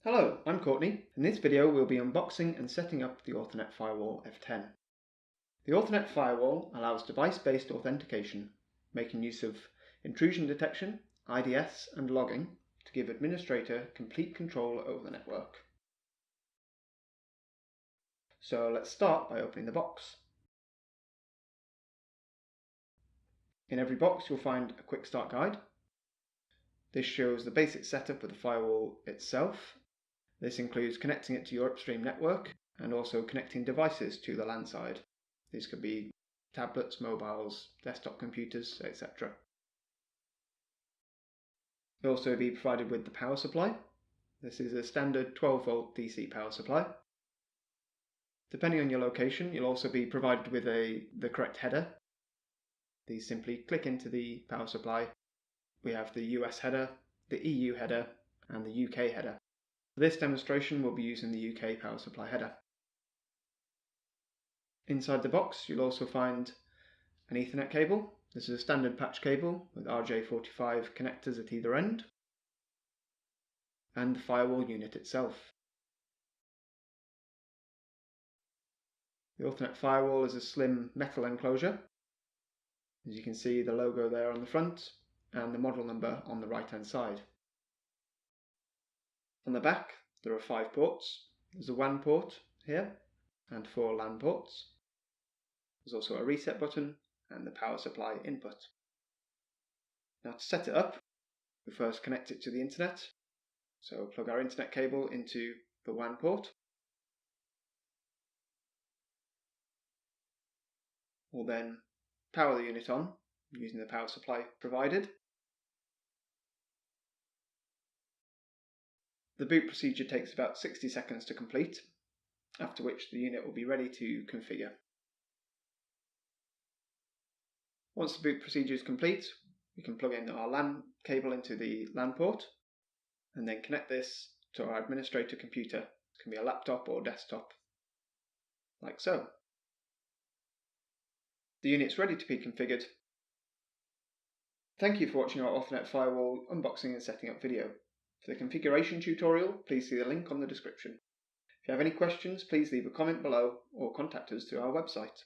Hello, I'm Courtney. In this video we'll be unboxing and setting up the Authonet Firewall F-10. The Authonet Firewall allows device-based authentication, making use of intrusion detection, IDS and logging to give administrator complete control over the network. So let's start by opening the box. In every box you'll find a quick start guide. This shows the basic setup of the firewall itself. This includes connecting it to your upstream network and also connecting devices to the LAN side. These could be tablets, mobiles, desktop computers, etc. You'll also be provided with the power supply. This is a standard 12-volt DC power supply. Depending on your location, you'll also be provided with the correct header. These simply click into the power supply. We have the US header, the EU header, and the UK header. For this demonstration, we'll be using the UK power supply header. Inside the box, you'll also find an Ethernet cable. This is a standard patch cable with RJ45 connectors at either end, and the firewall unit itself. The Authonet firewall is a slim metal enclosure. As you can see, the logo there on the front and the model number on the right hand side. On the back there are 5 ports. There's a WAN port here and 4 LAN ports. There's also a reset button and the power supply input. Now to set it up, we first connect it to the internet. So plug our internet cable into the WAN port. We'll then power the unit on using the power supply provided. The boot procedure takes about 60 seconds to complete, after which the unit will be ready to configure. Once the boot procedure is complete, we can plug in our LAN cable into the LAN port and then connect this to our administrator computer. It can be a laptop or desktop, like so. The unit's ready to be configured. Thank you for watching our Authonet Firewall unboxing and setting up video. For the configuration tutorial, please see the link on the description. If you have any questions, please leave a comment below or contact us through our website.